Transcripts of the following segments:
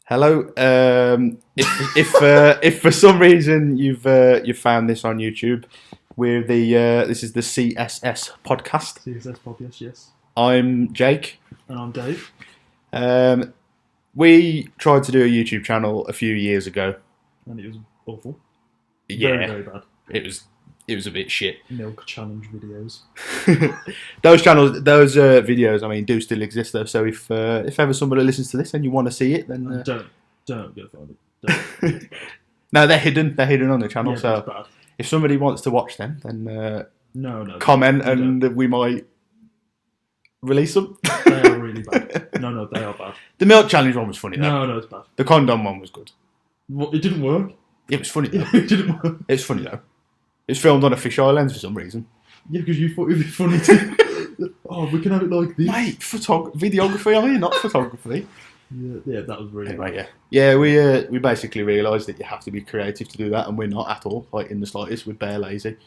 Hello. If for some reason you've found this on YouTube, this is the CSS podcast. CSS podcast, yes. I'm Jake. And I'm Dave. We tried to do a YouTube channel a few years ago. And it was awful. Yeah, Very, very bad. It was a bit shit. Milk challenge videos. Those videos, I mean, do still exist though. So if ever somebody listens to this and you want to see it, then Don't go find it. No, they're hidden. They're hidden on the channel. Yeah, so that's bad. if somebody wants to watch them, then No, comment and we might release them. They are really bad. No, they are bad. The milk challenge one was funny though. No, it's bad. The condom one was good. What, it didn't work? It was funny though. It didn't work. It's funny though. It was filmed on a fisheye lens for some reason. Yeah, because you thought it would be funny too. Oh, we can have it like this. Mate, videography, I mean, not photography. Yeah, that was really Anyway, yeah, we basically realised that you have to be creative to do that, and we're not at all, like in the slightest. We're bare lazy.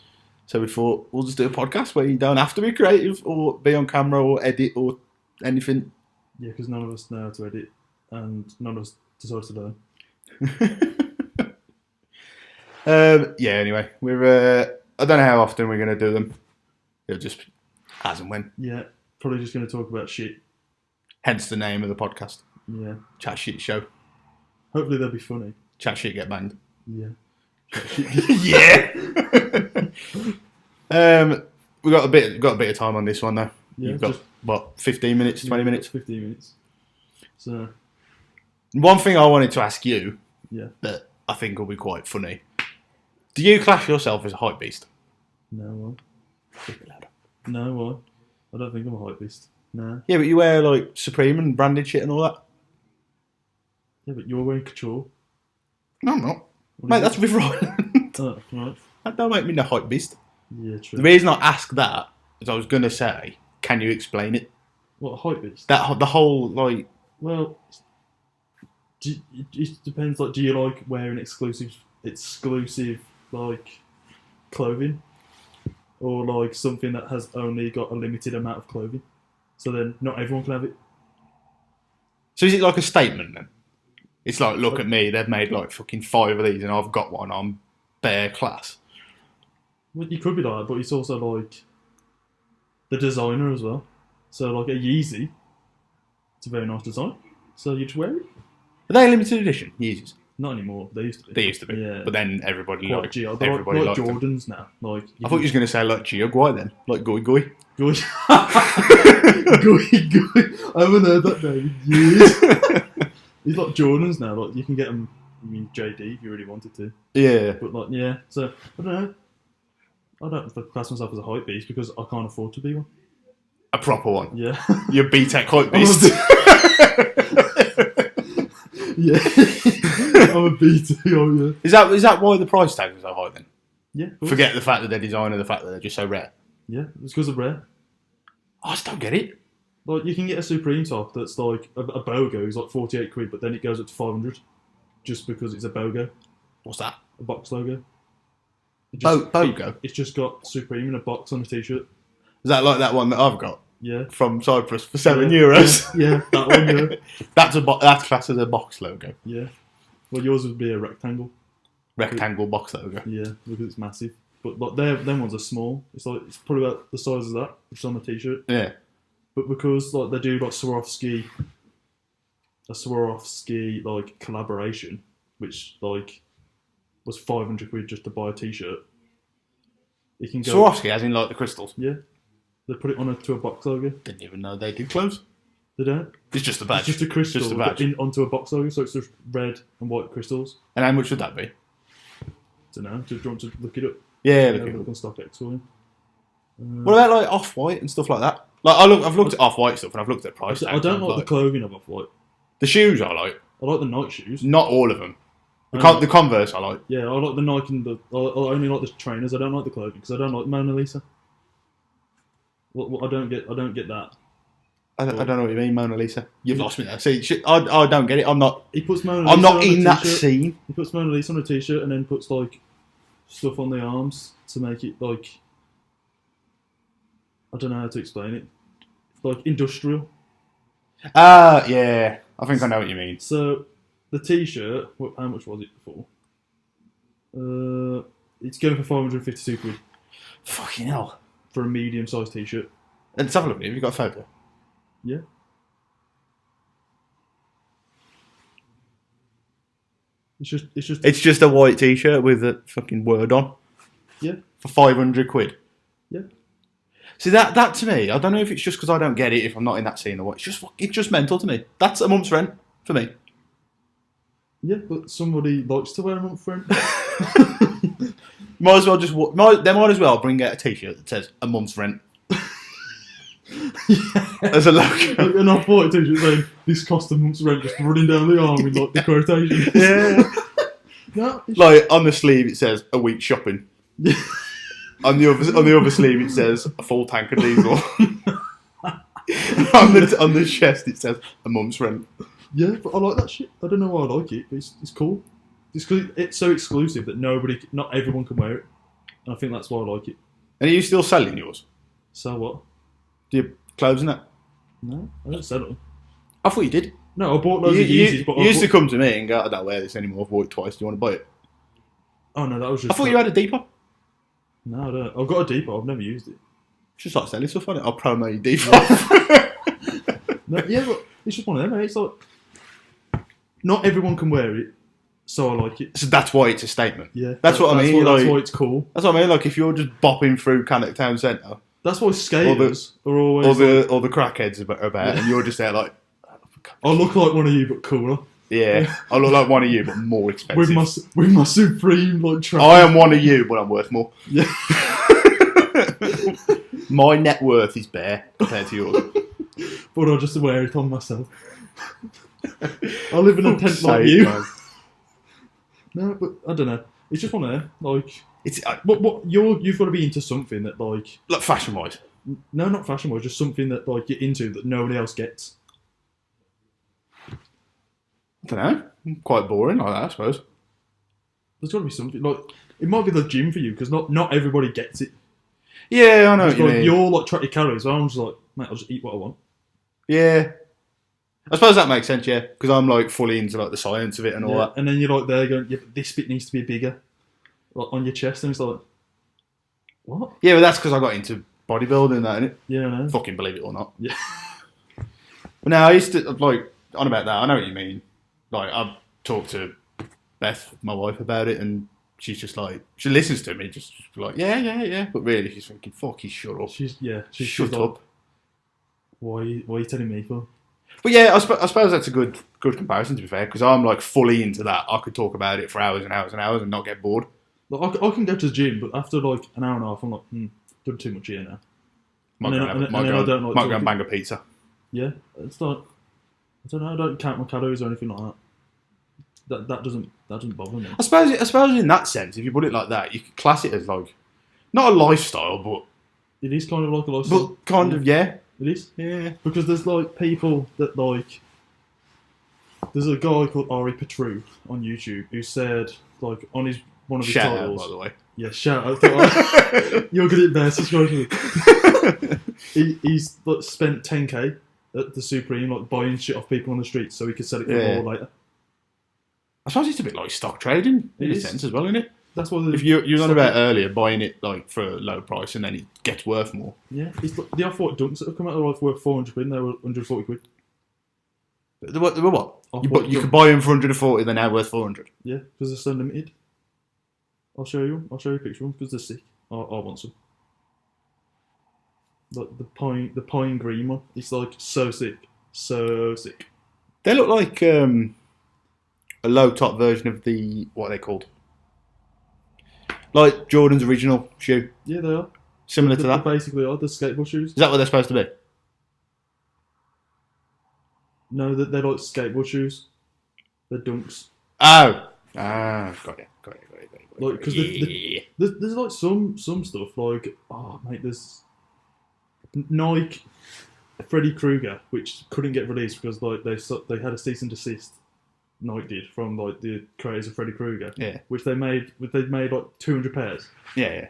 So we thought we'll just do a podcast where you don't have to be creative or be on camera or edit or anything. Yeah, because none of us know how to edit, and none of us decided to learn. Yeah. Anyway, we're. I don't know how often we're going to do them. It'll just as and when. Yeah, probably just going to talk about shit. Hence the name of the podcast. Yeah. Chat shit show. Hopefully they'll be funny. Chat shit get banged. Yeah. Yeah. We got a bit of time on this one though. Yeah, You've got what, 15 minutes, 20 minutes? 15 minutes. So one thing I wanted to ask you, yeah, that I think will be quite funny. Do you class yourself as a hype beast? No, why? I don't think I'm a hype beast. No. Yeah, but you wear like Supreme and branded shit and all that. Yeah, but you're wearing couture. No, I'm not. Mate, that's with Ryan. Oh, right. That don't make me no hype beast. Yeah, true. The reason I asked that is I was going to say, can you explain it? What, hype beast? The whole, like... Well, it depends. Like, do you like wearing exclusive, like, clothing? Or, like, something that has only got a limited amount of clothing? So then not everyone can have it? So is it like a statement then? It's like, look at me, they've made like fucking 5 of these and I've got one, I'm bare class. Well, you could be like that, but it's also like the designer as well. So like a Yeezy, it's a very nice design. So you just wear it. Are they limited edition Yeezys? Not anymore. They used to be. They used to be. Yeah. But then everybody Quite liked They're everybody like liked them. Jordans now. Like I thought you was going to say like Giogui then, like Goi Goi. Goi. Goi. I haven't heard that name in years. He's like Jordans now. Like you can get them. I mean JD if you really wanted to. Yeah. But like yeah. So I don't know. I don't class myself as a hype beast because I can't afford to be one. A proper one. Yeah. You're B-Tech hype beast. Yeah. I'm a BT. Oh yeah. Is that why the price tag is so high then? Yeah. Forget the fact that they're designer, the fact that they're just so rare. Yeah, it's because of rare. I just don't get it. Like you can get a Supreme top that's like a BOGO is like 48 quid, but then it goes up to 500 just because it's a BOGO, What's that? a box logo. BOGO? It's just got Supreme in a box on a t-shirt. Is that like that one that I've got Yeah. from Cyprus for €7? Yeah, that one. Yeah. That's classed as a box logo. Yeah. Well, yours would be a rectangle. Rectangle box logo. Yeah, because it's massive. But like them ones are small. It's probably about the size of that, which is on the t-shirt. Yeah. But because like they do like Swarovski like collaboration, which like was 500 quid just to buy a t-shirt. You can go. Swarovski, as in like the crystals. Yeah. They put it to a box logo. Didn't even know they did clothes. They don't. It's just a badge. It's just a crystal Just a badge. onto a box logo, so it's just red and white crystals. And how much would that be? Don't know. Do you want to look it up? Yeah, Look look on StockX for you. What about like Off-White and stuff like that? Like I've looked at Off-White stuff and I've looked at price tags. I don't and like the clothing of Off-White. the shoes. I like. I like the Nike shoes. Not all of them. The Converse I like. Yeah, I like the Nike and I only like the trainers. I don't like the clothing because I don't like Mona Lisa. What I don't get that. I don't know what you mean, Mona Lisa. You've lost me there. See, I don't get it. I'm not. He puts Mona Lisa I'm not on in a that t-shirt. scene. He puts Mona Lisa on a t-shirt and then puts like stuff on the arms to make it like I don't know how to explain it. Like industrial. Yeah. I think I know what you mean. So the t-shirt. How much was it before? It's going for 552 quid Fucking hell. for a medium-sized t-shirt. Let's have a look. Have you got a photo? Yeah. It's just a white t-shirt with a fucking word on. Yeah. For 500 quid. Yeah. See that to me, I don't know if it's just because I don't get it if I'm not in that scene or what. It's just mental to me. That's a month's rent for me. Yeah, but somebody likes to wear a month rent. Might as well they might as well bring out a t-shirt that says a month's rent. As a logo. Like an off-white t-shirt saying this cost a month's rent, just running down the arm with like the quotation. Yeah. No, Like on the sleeve it says a week's shopping. Yeah. On the other sleeve it says a full tank of diesel. on the chest it says a month's rent. Yeah, but I like that shit. I don't know why I like it, but it's cool. It's 'cause it's so exclusive that not everyone can wear it. And I think that's why I like it. And are you still selling yours? So what? Do you clothes and that? No, I don't sell them. I thought you did. No, I bought loads of Yeezys, but you used to come to me and go, I don't wear this anymore. I've bought it twice. Do you want to buy it? Oh no, that was just. I thought you had a Depop. No, I don't. I've got a Depot. I've never used it. Just like selling stuff on it. I'll promo your Depop. No, yeah, but it's just one of them. Mate. It's like not everyone can wear it, so I like it. So that's why it's a statement. Yeah, That's what I mean. That's Like, why it's cool. that's what I mean. Like if you're just bopping through Cannock Town Centre, That's why skaters are always. or the crackheads are about, and you're just there like, I look like one of you, but cooler. yeah, I look like one of you, but more expensive. With my supreme like. Track. I am one of you, but I'm worth more. Yeah. My net worth is bare compared to yours. But I'll just wear it on myself. I live in a tent like Sake, you. man. No, but I don't know. It's just one of them. Like, It's you've got to be into something that like fashion wise. no, not fashion wise, just something that like you're into that nobody else gets. I don't know. Quite boring like that, I suppose. There's got to be something like it might be the gym for you because not everybody gets it. Yeah, I know what It's you like, mean. you're like track your calories. So I'm just like, mate, I'll just eat what I want. Yeah. I suppose that makes sense, yeah, because I'm like fully into like the science of it and all that. And then you're like there going, yeah, but this bit needs to be bigger, like on your chest, and it's like, what? Yeah, but that's because I got into bodybuilding and that, innit? Yeah, I know. Fucking believe it or not. Yeah. But now I used to like on about that. I know what you mean. Like I've talked to Beth, my wife, about it, and she's just like she listens to me, just like yeah. But really, she's thinking, "Fuck, you shut up." She's Shut like, up. Why are you telling me for? But yeah, I suppose that's a good comparison to be fair, because I'm like fully into that. I could talk about it for hours and hours and hours and not get bored. Like, I can go to the gym, but after like an hour and a half, I'm like, done too much here now. Might And go then- and and then I don't like might go talking. and bang a pizza. Yeah, it's like I don't know. I don't count my calories or anything like that. That doesn't bother me. I suppose in that sense, if you put it like that, you could class it as like not a lifestyle, but It is kind of like a lifestyle. but kind of yeah. It is Yeah. because there's like people that like. There's a guy called Ari Petru on YouTube who said like on one of his Shout out, titles. by the way. Yeah, shout out to Ari. You're good at there. Subscribe to me. He's like, spent 10k at the Supreme like buying shit off people on the street so he could sell it for Yeah. more later. I suppose it's a bit like stock trading in It a is. sense as well, isn't it? That's what If you were on about earlier buying it like for a low price and then it gets worth more. Yeah, it's like, the off-white dunks that have come out are like worth 400 quid and they were 140 quid. The what? Off-white You could dunks. buy them for 140, they're now worth 400. Yeah, because they're so limited. I'll show you a picture of them because they're sick. I want some. Like the pine green one. It's like so sick. So sick. They look like a low top version of what are they called? Like Jordan's original shoe. Yeah, they are. Similar to They that. basically are. They're skateboard shoes. Is that what they're supposed to be? No, they're like skateboard shoes. They're dunks. Oh. Ah, got it. Like, because Yeah. there's like some stuff like, oh mate, there's Nike Freddy Krueger, which couldn't get released because like they had a cease and desist. Nike did from like the creators of Freddy Krueger, Yeah. which they made like 200 pairs. Yeah.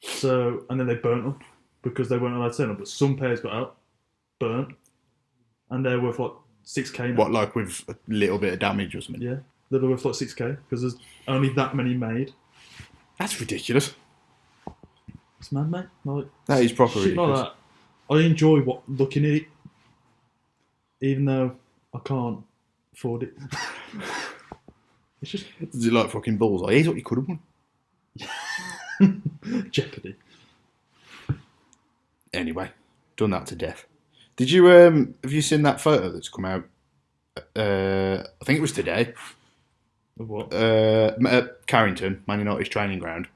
So and then they burnt them because they weren't allowed to sell them. But some pairs got out, burnt, and they're worth like 6K now. What, like with a little bit of damage or something? Yeah, they're worth like 6K because there's only that many made. That's ridiculous. It's mad, mate. Like, That is proper shit ridiculous. like that. I enjoy looking at it, even though I can't afford it. It's just Is it like fucking balls? Here's what you could have won. Jeopardy. Anyway, done that to death. Did you have you seen that photo that's come out? I think it was today. Of what? At Carrington, Man United's training ground.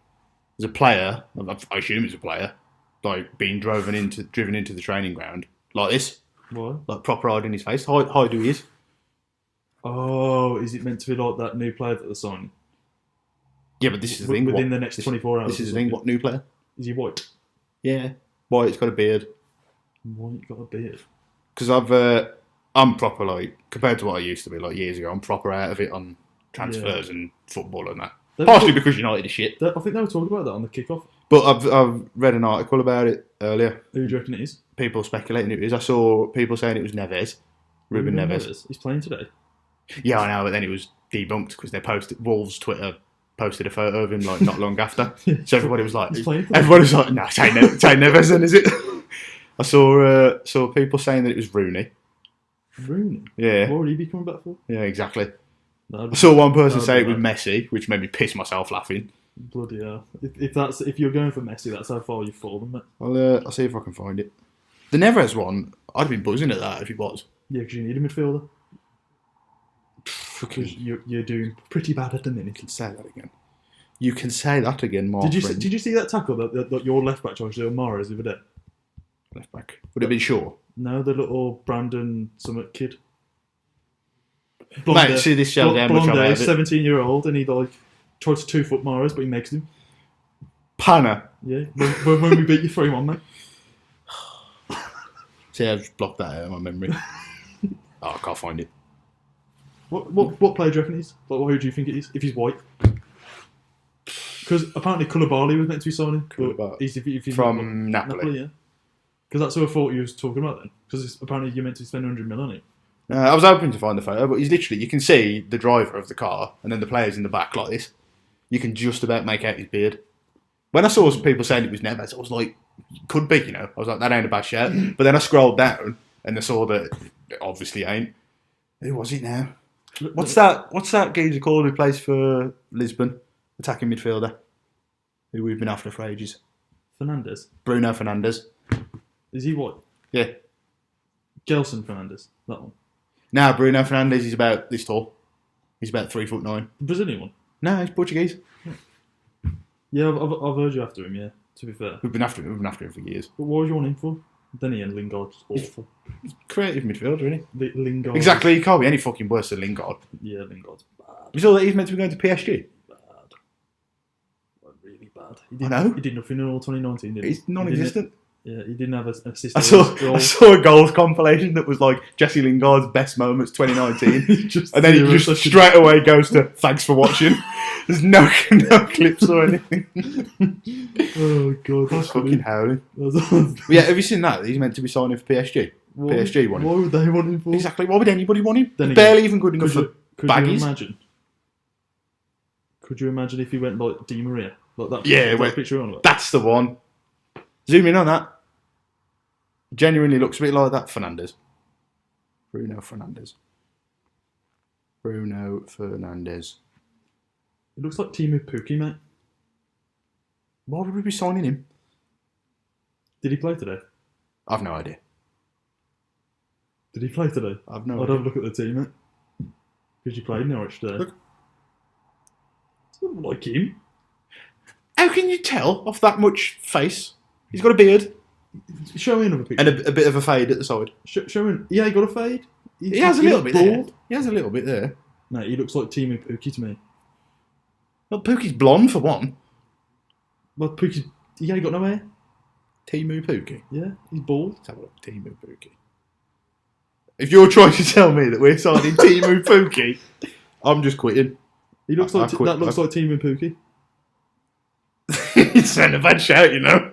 There's a player. I assume it's a player, like being driven into the training ground like this, Why? like proper hide in his face. Hide who he is. Oh, is it meant to be like that new player that they're signing? Yeah, but this is the thing. Within the next 24 hours. This is the thing. What new player? Is he white? Yeah. Why? It's got a beard. White got a beard. Because I'm proper, like, compared to what I used to be like years ago, I'm proper out of it on transfers and football and that. Partially because United is shit. I think they were talking about that on the kickoff. But I've read an article about it earlier. Who do you reckon it is? People speculating it is. I saw people saying it was Neves. Ruben Neves. He's playing today. Yeah, I know, but then it was debunked because Wolves Twitter posted a photo of him like not long after. So everybody was like, no, it's ain't Neves then, is it? I saw people saying that it was Rooney. Rooney? Yeah. What would he be coming back for? Yeah, exactly. I saw one person say it was mad. Messi, which made me piss myself laughing. Bloody hell. If you're going for Messi, that's how far you've fallen, mate. I'll see if I can find it. The Neves one, I'd have been buzzing at that if he was. Yeah, because you need a midfielder. Fucking, You're doing pretty bad at the minute. you can say that again. You can say that again, Mark. Did you see that tackle that your left back tried to do on Mahrez the other day? Left back? Would it have been Shaw? No, the little Brandon Summit kid. Mate, see, this shows how much I'm out of it. 17-year-old, and he like tries to 2-foot Mahrez, but he makes him. Panna. Yeah, when we beat you 3-1, mate. See, I've just blocked that out of my memory. I can't find it. What player do you reckon it is? Like, who do you think it is? If he's white, because apparently Koulibaly was meant to be signing. Koulibaly. If he's From Napoli. yeah. Because that's who I thought you was talking about then. Because apparently you're meant to spend 100 million on it. I was hoping to find the photo, but he's literally, you can see the driver of the car and then the players in the back like this. You can just about make out his beard. When I saw some people saying it was Neves, I was like, could be, you know. I was like, that ain't a bad shout. But then I scrolled down and I saw that it obviously ain't. Who was it now? What's that geezer called who plays for Lisbon? Attacking midfielder. Who we've been after for ages. Fernandes. Bruno Fernandes. Is he white? Yeah. Gelson Fernandes. That one. Now Bruno Fernandes is about this tall. He's about 3'9". The Brazilian one. No, he's Portuguese. Yeah, I've heard you after him. Yeah. To be fair. We've been after him for years. But what would you want him for? Denny and Lingard's awful. Creative midfielder, isn't he? Lingard. Exactly, he can't be any fucking worse than Lingard. Yeah, Lingard's bad. You saw that he's meant to be going to PSG? Bad. Like, really bad. I know. He did nothing in all 2019, did he? He's non-existent. Yeah, he didn't have an assist. I saw a goals compilation that was like Jesse Lingard's best moments 2019, and then he just straight away goes to thanks for watching. There's no clips or anything. Oh god, That's fucking howling. howling. Yeah, have you seen that? He's meant to be signing for PSG. PSG want him. Why would they want him for? Exactly. Why would anybody want him? Then He's barely even good enough for baggies. Could you imagine if he went like Di Maria, like that? Yeah, that picture on it. That's the one. Zoom in on that. Genuinely looks a bit like that. Fernandes. Bruno Fernandes. It looks like Timu Pukki, mate. Why would we be signing him? Did he play today? I've no idea. Did he play today? I've no I'd idea. have a look at the team, mate. Because you played Norwich today. Look. Doesn't look like him. How can you tell off that much face? He's got a beard Show me another picture. and a bit of a fade at the side. Show me. Yeah, he got a fade. He has a little bit bald. there. He has a little bit there. Mate, he looks like Timu Pukki to me. Well, Pookie's blonde for one. Well, Pukki. Yeah, he got no hair. Timu Pukki. Yeah, he's bald. Let's have a look. Timu Pukki. If you're trying to tell me that we're signing Timu Pukki, I'm just quitting. He looks like that. Looks like Timu Pukki. It's not a bad shout, you know.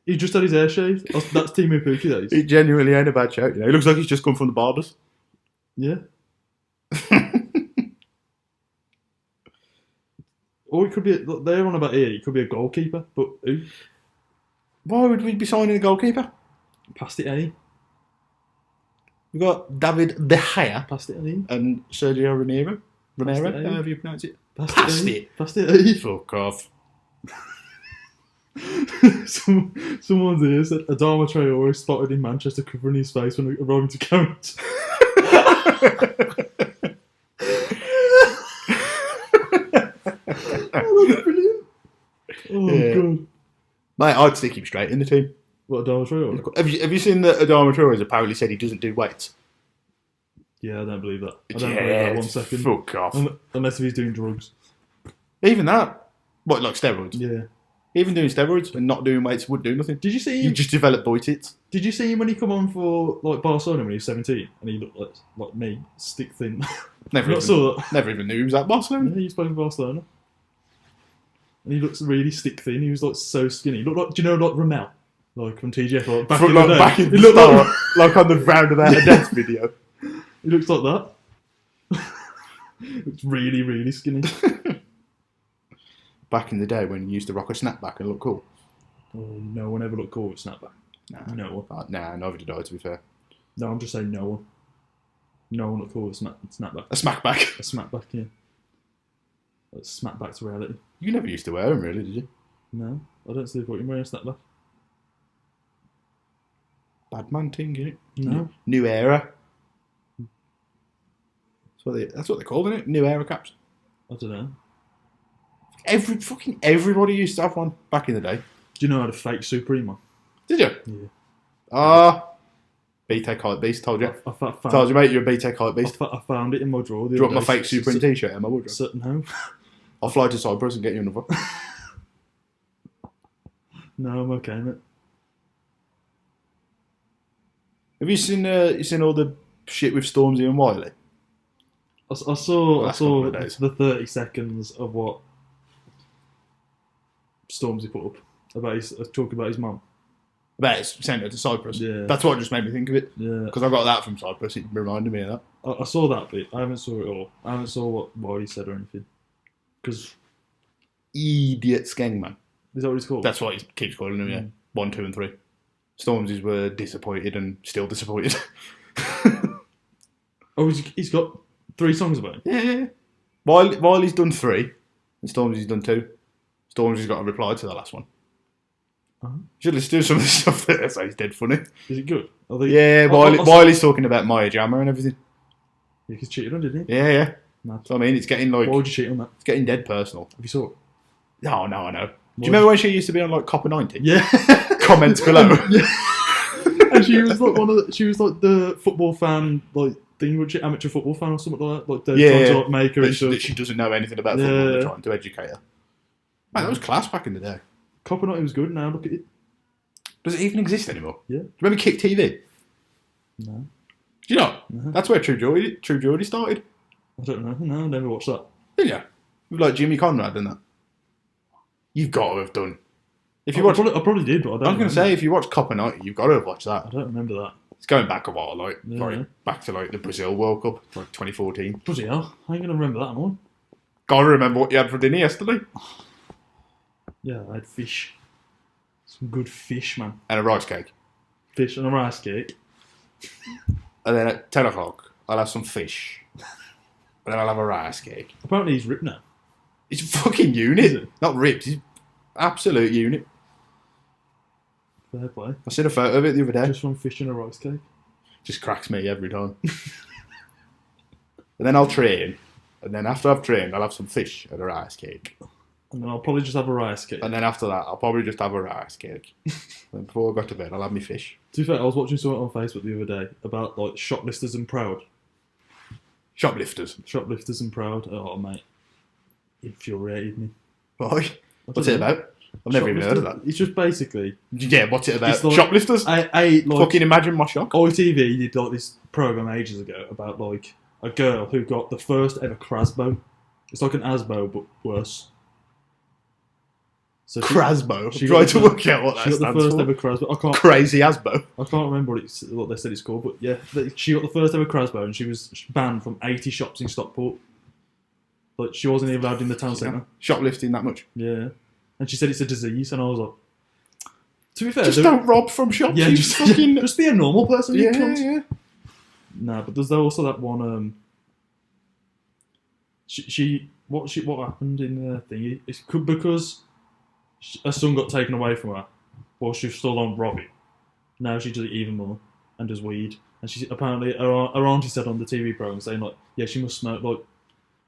He just had his hair shaved. That's Timu Pookie, that is. He genuinely ain't a bad shout. You know, he looks like he's just come from the barbers. Yeah. Or it could be, they're on about here, he could be a goalkeeper, but who? Why would we be signing a goalkeeper? Past it, eh? We've got David De Gea Past it, eh? and Sergio Romero, Past it, eh? however you pronounce it. Past Past it, eh? it. Past it, eh? Fuck off. Someone's here said Adama Traore is spotted in Manchester covering his face when arriving to count. Oh, that's brilliant. Oh, Yeah. God. Mate, I'd stick him straight in the team. What, Adama Traore? Have you seen that Adama Traore has apparently said he doesn't do weights? Yeah, I don't believe that. I don't believe that 1 second. Fuck off. Unless if he's doing drugs. Even that. What, like steroids? Yeah. Even doing steroids and not doing weights would do nothing. Did you see You him? just develop boy tits. Did you see him when he come on for like Barcelona when he was 17 and he looked like me, stick thin? Never Not even, saw that. never even knew he was at Barcelona. Yeah, he's playing for Barcelona. And he looks really stick thin. He was like so skinny. He looked like, do you know, like Ramel? Like from TGF, like back From, in the day. back in He the looked start, like, like on the roundabout of death video. he looks like that. Looks really, really skinny. Back in the day when you used to rock a snapback and look cool. Oh, no one ever looked cool with snapback. Nah, No one. Nah, neither did I, to be fair. No, I'm just saying no one. No one looked cool with snapback. A smackback. A smackback, yeah. Like smackback to reality. You never used to wear them, really, did you? No, I don't see the point in wearing a snapback. Bad man thing, innit? No. New era. That's what they call it, New era caps. I don't know. Everybody used to have one back in the day. Do you know I had a fake Supreme one? Did you? Yeah. BTEC Hype Beast, told you. I found, Told you, mate, you're a BTEC Hype Beast. I found it in my drawer. Do you want my fake Supreme t-shirt in my wardrobe? Certain home. I'll fly to Cyprus and get you another. No, I'm okay, mate. Have you seen all the shit with Stormzy and Wiley? I saw Last couple of days. the 30 seconds of what Stormzy put up about his talk about his mum. About it, sent it to Cyprus. Yeah. That's what just made me think of it. Yeah. Because I got that from Cyprus. It reminded me of that. I saw that bit. I haven't saw it all. I haven't saw what Wiley said or anything. Because Idiot skeng, man. is that what it's called? That's what he keeps calling them, yeah. 1, 2 and 3. Stormzy's were disappointed and still disappointed. Oh, he's got 3 songs about him. Yeah. Wiley's done 3 and Stormzy's done 2. Stormzy's got a reply to the last one. Uh-huh. Should let's do some of the stuff that I say is dead funny. Is it good? Yeah, Wiley's talking about Maya Jama and everything. Yeah, he's cheated on, didn't he? Yeah. Mad. So I mean, it's getting like Why would you cheat on that? it's getting dead personal. Have you saw it? No, I know. Do Why you remember when she used to be on like Copper 90? Yeah. Comments below. Yeah. And she was like she was like the football fan, like thing, which amateur football fan or something like that. Like they're trying to like, make her that into she doesn't know anything about football. Yeah. They're trying to educate her. Man, that was class back in the day. Copper Night was good. Now look at it. Does it even exist anymore? Yeah. Do you remember Kick TV? No, Do you know? No. That's where True Geordie started. I don't know. No, I never watched that. Didn't you? With like Jimmy Conrad and that. You've got to have done. If you I watch, probably did, but I don't. I was going to remember. say, if you watch Copper 90, you've got to have watched that. I don't remember that. It's going back a while, like Yeah. back to like the Brazil World Cup, like 2014. Bloody hell! I ain't gonna remember that one. Gotta remember what you had for dinner yesterday. Yeah, I had fish. Some good fish, man. And a rice cake. Fish and a rice cake. And then at 10 o'clock, I'll have some fish. And then I'll have a rice cake. Apparently he's ripped now. It's a fucking Is unit. it? Not ripped, he's absolute unit. Fair play. I seen a photo of it the other day. Just from fish and a rice cake. Just cracks me every time. And then I'll train. And then after I've trained, I'll have some fish and a rice cake. And then I'll probably just have a rice cake. And then after that, I'll probably just have a rice cake. And before I go to bed, I'll have my fish. To be fair, I was watching something on Facebook the other day about like shoplifters and proud. Shoplifters. Shoplifters and proud. Oh mate, it infuriated me. Why? What's it about? I've never even heard of that. It's just basically Yeah, what's it about? It's like- Shoplifters? like Fucking imagine my shock. ITV did like this program ages ago about like a girl who got the first ever Crasbo. It's like an Asbo but worse. So Crasbo. she Try got to the- work out what that She got the stands first for. ever Crasbo. Crazy Asbo. I can't remember what they said it's called, but yeah, she got the first ever Crasbo, and she was banned from 80 shops in Stockport. Like, she wasn't even allowed in the town centre. Shoplifting that much. Yeah. And she said it's a disease, and I was like, to be fair, Just don't rob from shops. yeah, you just, fucking... just be a normal person. You yeah, cunt. yeah. Nah, but there's also that one. What happened in the thingy? It's because her son got taken away from her while she was still on robbing. Now she does it even more and does weed. And she apparently her auntie said on the TV program saying like, yeah, she must smoke like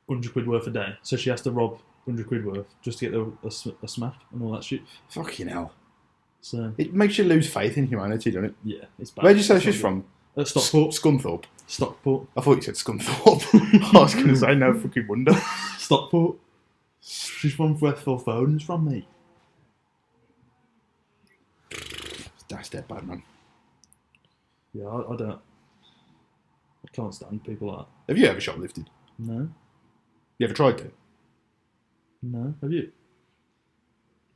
100 quid worth a day, so she has to rob 100 quid worth just to get a smack and all that shit. Fucking hell. So It makes you lose faith in humanity, doesn't it? yeah, it's bad. Where'd you say It's she's not from? good. Stockport. Scunthorpe. Stockport. I thought you said Scunthorpe. I was going to say no fucking wonder. Stockport. She's from where Phil Foden's from, mate. That's dead bad, man. Yeah, I don't. I can't stand people like that. Have you ever shoplifted? No, You ever tried to? no. Have you?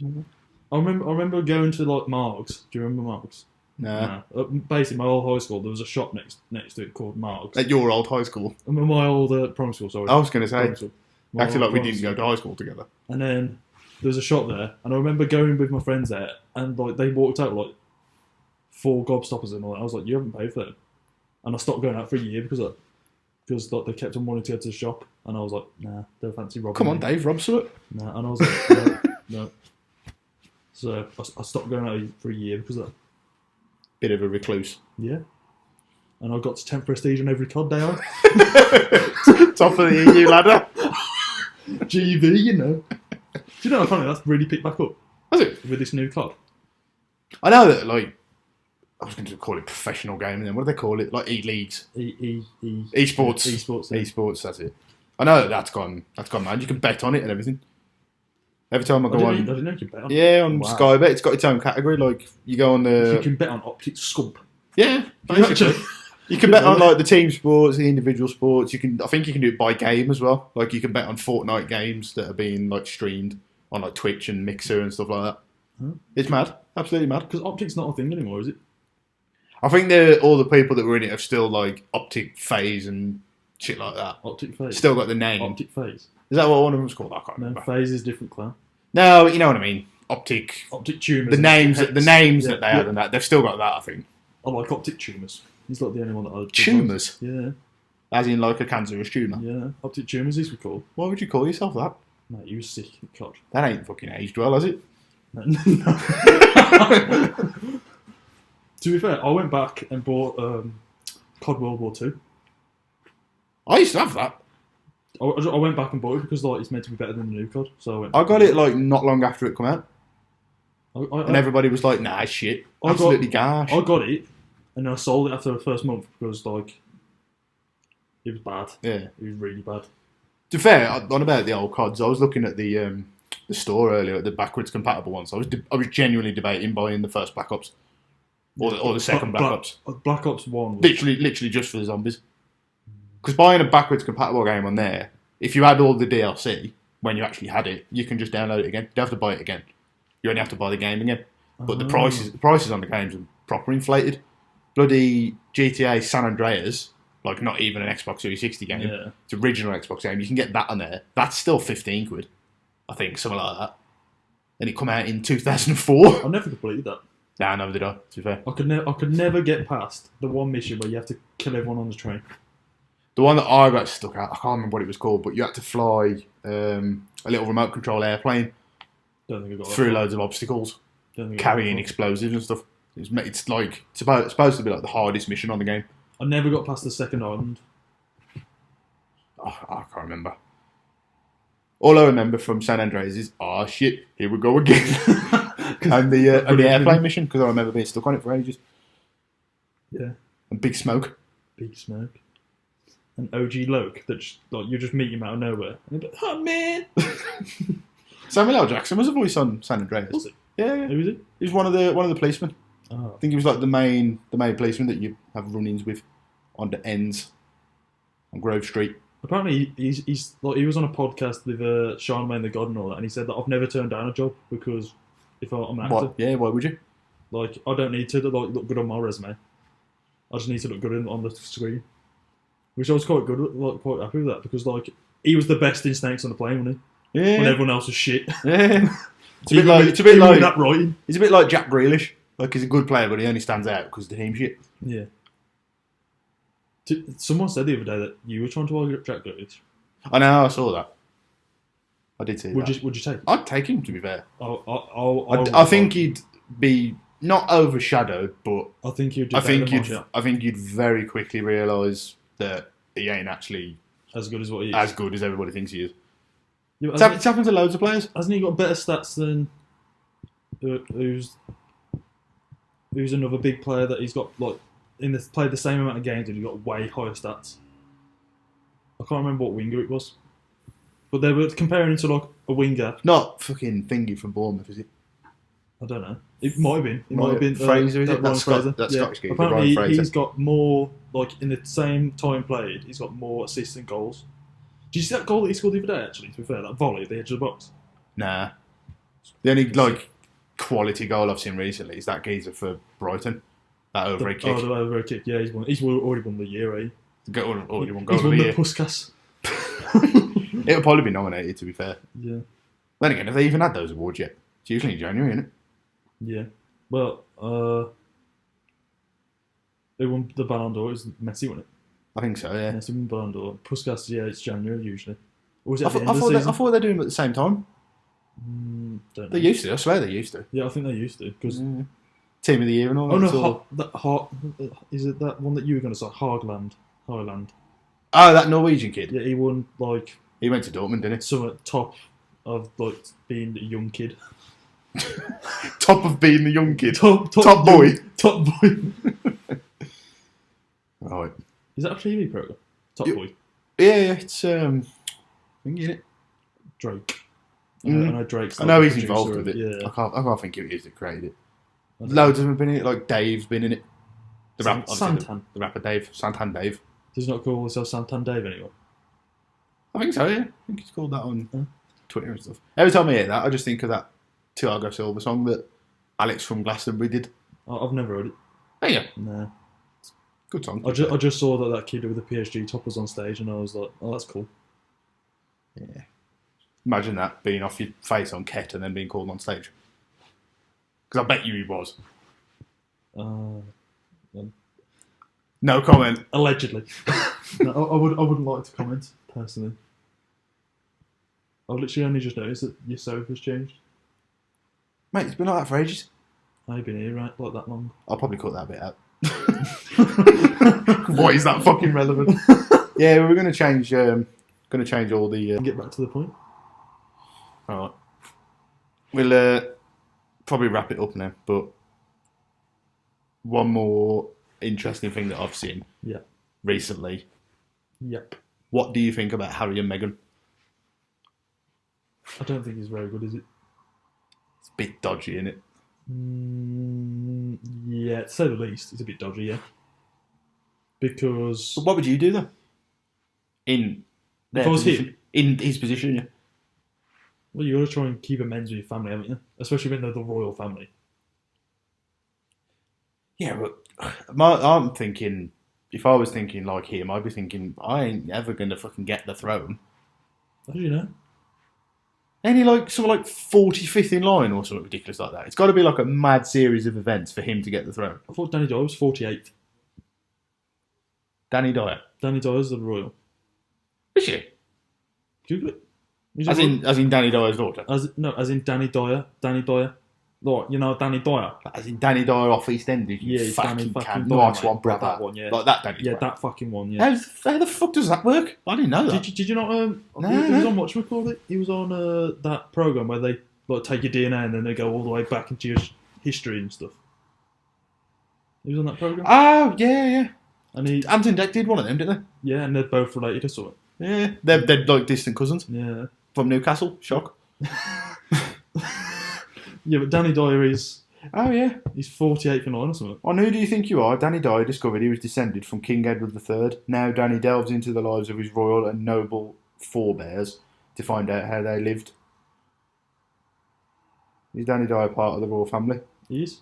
No. I remember going to like Margs. Do you remember Margs? Nah. No. Basically, my old high school, there was a shop next to it called Margs. At your old high school? My old primary school, sorry. I was going to say, Primary school. My acting old like we primary didn't go to high school together. And then there was a shop there, and I remember going with my friends there, and like they walked out like 4 gobstoppers and all that. I was like, you haven't paid for them. And I stopped going out for a year because like, they kept on wanting to go to the shop, and I was like, nah, don't fancy robbing. Come on, me. Dave, rob some. Nah, and I was like, no, no. So I stopped going out for a year because of that. Bit of a recluse. Yeah. And I got to 10th prestige on every COD day on. Top of the EU ladder. GV, you know. Do you know, apparently that's really picked back up Was it? with this new COD. I know that, like, I was going to call it professional gaming then. What do they call it? Like e-leagues. Esports. Esports. Yeah. Esports, that's it. I know that's gone mad. You can bet on it and everything. Every time I go I on... didn't know you could bet on. Yeah, on Wow. Sky Bet, it's got its own category. Like, you go on the... You can bet on optics scump. Yeah, Can you basically. actually? You can bet on like the team sports, the individual sports. I think you can do it by game as well. Like you can bet on Fortnite games that are being like streamed on like Twitch and Mixer and stuff like that. Huh? It's mad, absolutely mad. Because optics not a thing anymore, is it? I think all the people that were in it have still like Optic Phase and shit like that. Optic phase. Still got the name. Optic phase. Is that what one of them's called? I can't No, remember. phase is different, clown. No, you know what I mean. Optic. Optic tumours. The names Yeah, that they have and that they've still got that. I think I like optic tumours. He's like the only one that I tumours, Yeah, as in like a cancerous tumour. yeah. Optic tumours is we call. Why would you call yourself that? Mate, you was sick, God. That ain't fucking aged well, has it? No. To be fair, I went back and bought COD World War 2. I used to have that. I went back and bought it because like it's meant to be better than the new COD. So I went. I got it like not long after it come out, and I everybody was like, "Nah, it's shit, I got- absolutely gash." got it, and then I sold it after the first month because like it was bad. Yeah. It was really bad. To be fair, on about the old CODs, I was looking at the store earlier at the backwards compatible ones. I was genuinely debating buying the first Black Ops or the second Black Ops, Black Ops 1. literally just for the zombies. Because buying a backwards compatible game on there, if you had all the DLC when you actually had it, you can just download it again. You don't have to buy it again. You only have to buy the game again. But the prices on the games are proper inflated. Bloody GTA San Andreas, like not even an Xbox 360 game. Yeah. It's an original Xbox game. You can get that on there. That's still 15 quid, I think, something like that. And it come out in 2004. I never completed that. Nah, never did I, to be fair. I could never get past the one mission where you have to kill everyone on the train. The one that I got stuck at, I can't remember what it was called, but you had to fly a little remote control airplane Don't think I got that through far. loads of obstacles, Don't think I got carrying that explosives and stuff. It's supposed to be like the hardest mission on the game. far. I never got past the second island. Oh, I can't remember. All I remember from San Andreas is, oh shit, here we go again. and the airplane mission, because I remember being stuck on it for ages. Yeah. And Big Smoke. Big Smoke. An OG Loke that just, like, you just meet him out of nowhere. And you're like, oh man! Samuel L. Jackson was a voice on San Andreas. Was it? Yeah, yeah. Who is it? He was one of the policemen. Oh. I think he was like the main policeman that you have run-ins with on the ends on Grove Street. Apparently, he's like he was on a podcast with Charlemagne the God and all that, and he said that I've never turned down a job because if I'm an actor, What? Yeah, why would you? like I don't need to like look good on my resume. I just need to look good on the screen, which I was quite good, like quite happy with that because like he was the best in Snakes on the Plane, wasn't he? Yeah. When everyone else was shit. Yeah. It's a bit Even like with- it's a bit even with like that writing. he's a bit like Jack Grealish. Like he's a good player, but he only stands out because the team shit. Yeah. Someone said the other day that you were trying to argue up Jack Grealish. I know, I saw that. I did see that. Would you take it? I'd take him, to be fair. I I think he'd be not overshadowed, but I think you'd. I think you'd very quickly realise that he ain't actually as good as what he is. as good as everybody thinks he is. Yeah, It's happened to loads of players. hasn't he got better stats than who's another big player that he's got like played the same amount of games and he got way higher stats? I can't remember what winger it was, but they were comparing him to like a winger. Not fucking thingy from Bournemouth, is it? I don't know. It might have been. It might have been Fraser, is it? Ryan That's Fraser. That's Scottish geezer, Apparently, Ryan Fraser. he's got more like in the same time played. He's got more assists and goals. Did you see that goal that he scored the other day? Actually, to be fair, that volley at the edge of the box. Nah. The only like quality goal I've seen recently is that geezer for Brighton. That overhead kick. Oh, the overhead kick. Yeah, he's already won the year, eh? Already won He's goal of won the the year. Puskas. It'll probably be nominated, to be fair. Yeah. Then again, have they even had those awards yet? It's usually in January, isn't it? Yeah. Well, who won the Ballon d'Or? It was Messi, wasn't it? I think so, yeah. Messi won the Ballon d'Or. Puskas, yeah, it's January usually. Or was it I at the thought, end of the season? I thought they're doing them at the same time. Don't They know. used to. I swear they used to. Yeah, I think they used to. Because Team of the year and all oh that. no, is it that one that you were going to say? Highland. Oh, that Norwegian kid. Yeah, he won like He went to Dortmund, didn't some at top of like being a young kid. he? Top of being the young kid. Top boy. Top boy. Right. Is that a TV program? Top Yeah. boy. Yeah, it's I think in it. Drake. Mm. I know Drake's. I know like he's the involved producer with it. of I can't think who it is that created it. I don't Loads of them have been in it. Like Dave's been in it. Santan. The rapper Dave. Santan Dave. Does he not call himself Santan Dave anymore? I think so, yeah. I think he's called that on Twitter and stuff. Every time I hear that, I just think of that Tiago Silva song that Alex from Glastonbury did. I've never heard it. Oh, yeah. No. Good song. I just saw that kid with the PSG top was on stage and I was like, oh, that's cool. Yeah. Imagine that, being off your face on Ket and then being called on stage. Because I bet you he was. No comment. Allegedly. No, I wouldn't like to comment, personally. I've literally only just noticed that your sofa's changed. Mate, it's been like that for ages. I've been here, right, like that long. I'll probably cut that bit out. Why is that fucking relevant? Yeah, we're going to change all the... Get back to the point. Alright. We'll probably wrap it up now, but one more interesting thing that I've seen Yeah. recently. Yep. What do you think about Harry and Meghan? I don't think it's very good, is it? It's a bit dodgy, isn't it? Yeah, to say the least, it's a bit dodgy, yeah. Because But what would you do though? In their If I was position? him? In his position, yeah. well, you got to try and keep amends with your family, haven't you? Especially when they're the royal family. Yeah, but I'm thinking, if I was thinking like him, I'd be thinking, I ain't ever going to fucking get the throne. How do you know? Ain't he like sort of like 45th in line or something ridiculous like that? It's got to be like a mad series of events for him to get the throne. I thought Danny Dyer was 48th. Danny Dyer. Danny Dyer's the royal. Is she? Google it. He's As a royal. in Danny Dyer's daughter? As in Danny Dyer. Danny Dyer. Like, you know Danny Dyer? As in Danny Dyer off EastEnders? Yeah, You it's fucking Danny can. fucking Dyer, Nice mate. one, brother. That one, yeah. Like that Danny Yeah, Dyer. that fucking one, yeah. How the fuck does that work? I didn't know that. Did you not? He No. was on whatchamacallit? He was on that program where they like take your DNA and then they go all the way back into your history and stuff. He was on that program, Oh, yeah. and he Ant and Dec did one of them, didn't yeah, and they're both related or something. they? Yeah. They're like distant cousins Yeah, from Newcastle. Shock. yeah, but Danny Dyer is Oh, yeah. He's 48th in line or something. On Who Do You Think You Are, Danny Dyer discovered he was descended from King Edward III. Now Danny delves into the lives of his royal and noble forebears to find out how they lived. Is Danny Dyer part of the royal family? He is.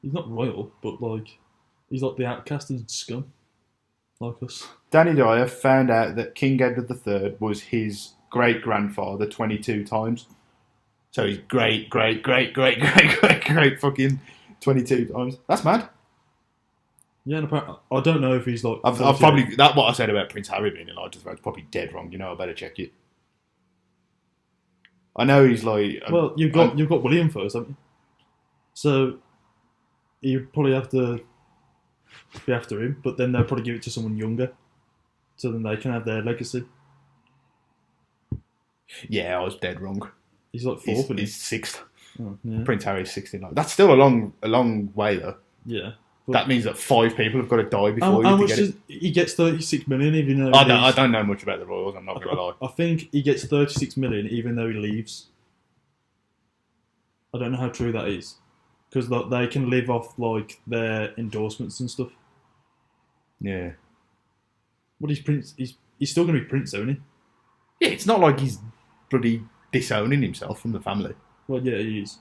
He's not royal, but like he's like the outcast and scum, like us. Danny Dyer found out that King Edward III was his great-grandfather 22 times. So he's great fucking 22 times. That's mad. Yeah, and apparently, I don't know if he's like. I've probably that what I said about Prince Harry being Elijah is probably dead wrong. You know, I better check it. I know he's like. Well, you've got William first, haven't you? So you probably have to be after him, but then they'll probably give it to someone younger, so then they can have their legacy. Yeah, I was dead wrong. He's like fourth. He's sixth. Oh, yeah. Prince Harry's 69. That's still a long way though. Yeah. That means that 5 people have got to die before how you much get it. he gets 36 million even though I don't know much about the royals. I'm not going to lie. I think he gets 36 million even though he leaves. I don't know how true that is because like, they can live off like their endorsements and stuff. Yeah. What is Prince? He's still going to be Prince, isn't he? Yeah, it's not like he's bloody disowning himself from the family. Well, yeah, he is.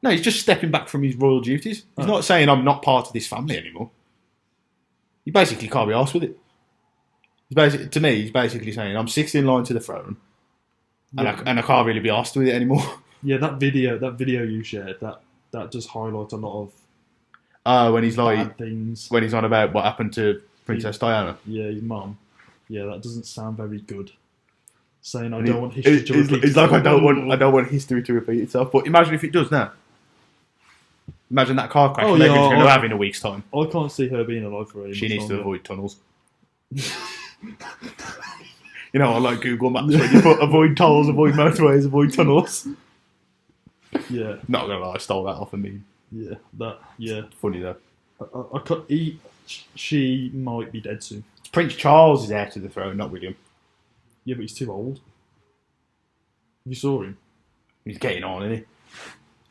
No, he's just stepping back from his royal duties. He's not saying I'm not part of this family anymore. He basically can't be arsed with it. To me, he's basically saying I'm sixth in line to the throne, and I can't really be arsed with it anymore. Yeah, that video you shared, that does highlight a lot of when he's bad things. When he's on about what happened to Princess Diana. Yeah, his mum. Yeah, that doesn't sound very good. Saying I don't want history to repeat itself. It's like I don't want history to repeat itself. But imagine if it does now. Imagine that car crash Meghan's going to have in a week's time. I can't see her being alive for She needs to avoid tunnels. You know, I like Google Maps when you put avoid tolls, avoid motorways, avoid tunnels. Yeah. Not going to lie, I stole that off of me. Yeah. Funny though. She might be dead soon. Prince Charles is heir to the throne, not William. Yeah, but he's too old. You saw him. He's getting on, isn't he?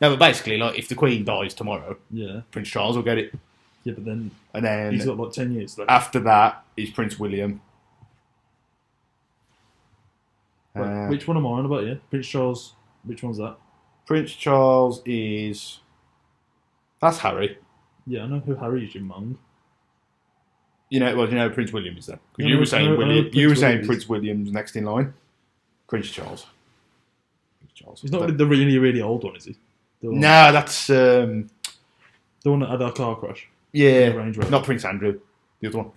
No, but basically, like, if the Queen dies tomorrow, yeah, Prince Charles will get it. Yeah, but then he's got like 10 years left. After that is Prince William. Which one am I on about? Yeah, Prince Charles. Which one's that? Prince Charles is. That's Harry. Yeah, I know who Harry is. Your mum. You know Prince William is there. Because you were saying William. You were saying Prince William's next in line. Prince Charles. He's not the really old one, is he? No, that's the one that had our car crash. Yeah, not Prince Andrew. The other one.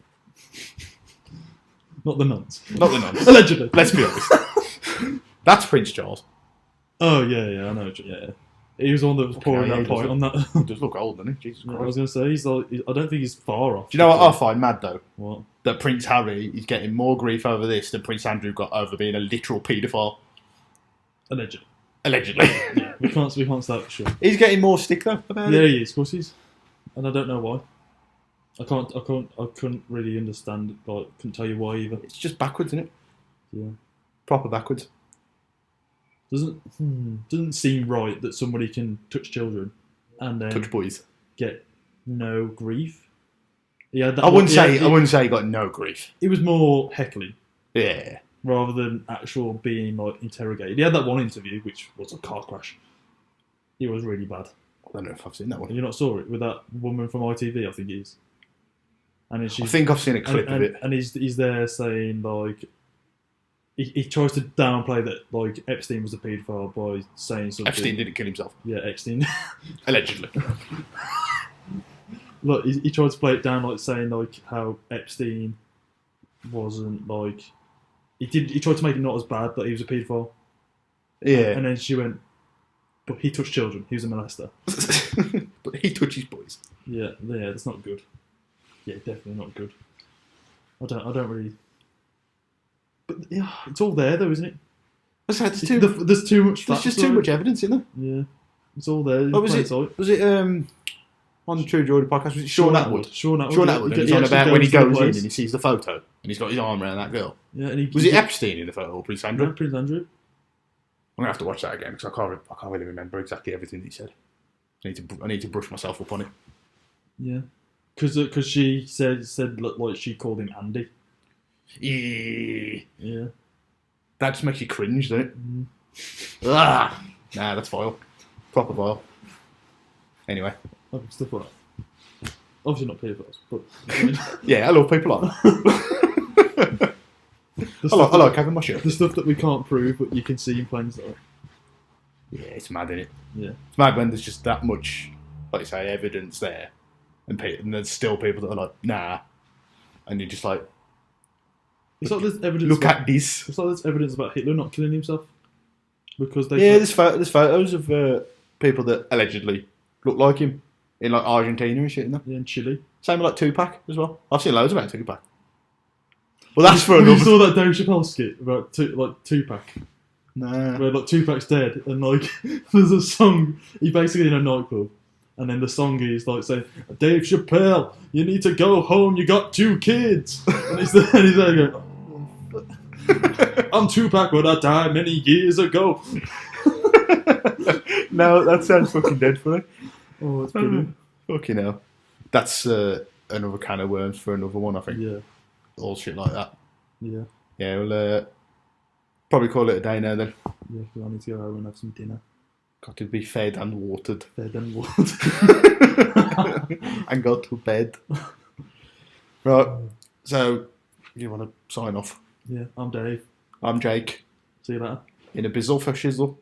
Not the nuns. Not the nuns. Allegedly. Let's be honest. That's Prince Charles. Oh yeah, I know. Yeah. He was the one that was pouring that pint on that. He does look old, doesn't he? Jesus Christ. I was going to say, he's like, I don't think he's far off. Do you know what I find mad though? What? That Prince Harry is getting more grief over this than Prince Andrew got over being a literal paedophile. Allegedly. Yeah, we can't say that for sure. He's getting more stick though about it. Yeah, he is, of course he's. And I don't know why. I couldn't really understand, couldn't tell you why either. It's just backwards, isn't it? Yeah. Proper backwards. Doesn't seem right that somebody can touch children and then touch boys get no grief. Yeah, I wouldn't say he got no grief. It was more heckling. Yeah. Rather than actual being interrogated. He had that one interview which was a car crash. It was really bad. I don't know if I've seen that one. Have you not saw it with that woman from ITV? I think it is. And I think I've seen a clip of it. And he's there saying he tries to downplay that Epstein was a paedophile by saying something. Epstein didn't kill himself. Yeah, Epstein. Allegedly. Look, he tried to play it down saying how Epstein wasn't he tried to make it not as bad that he was a paedophile. Yeah. And then she went, but he touched children. He was a molester. But he touches boys. Yeah, that's not good. Yeah, definitely not good. I don't really. But yeah, it's all there though, isn't it? There's too much. There's just too much evidence, isn't there? Yeah, it's all there. Was it on the True Jordan podcast? Was it Sean Atwood? Sean Atwood. He's on about when he goes in and he sees the photo and he's got his arm around that girl. Yeah, and was it Epstein in the photo or Prince Andrew? No, Prince Andrew. I'm gonna have to watch that again because I can't really remember exactly everything that he said. I need to brush myself up on it. Yeah, because she said like she called him Andy. Yeah. That just makes you cringe, doesn't it? Mm. Ah, nah, that's vile. Proper vile. Anyway. Stuff like that. Obviously not pedophiles, but Yeah, I love people like that. I like having my shirt. The stuff that we can't prove, but you can see in plain sight. Yeah, it's mad, isn't it? Yeah. It's mad when there's just that much, like you say, evidence there, and there's still people that are like, nah, and you're just like, It's like there's evidence. Look at this. It's like there's evidence about Hitler not killing himself because they. Yeah, there's photos of people that allegedly look like him in like Argentina and shit. In Yeah, in Chile. Same with like Tupac as well. I've seen loads about Tupac. Well, that's for another. You saw that Dave Chappelle skit about Tupac. Nah. Where like Tupac's dead and like there's a song. He's basically in a nightclub. And then the song is like saying, Dave Chappelle, you need to go home, you got 2 kids. And he's there going, I'm Tupac, but I died many years ago. No, that sounds fucking dead funny. Oh, it's brilliant. Fucking hell. That's another can of worms for another one, I think. Yeah. All shit like that. Yeah. Yeah, we'll probably call it a day now then. Yeah, because I need to go home and have some dinner. Got to be fed and watered. Fed and watered. And go to bed. Right, so you want to sign off? Yeah, I'm Dave. I'm Jake. See you later. In a bizzle for shizzle.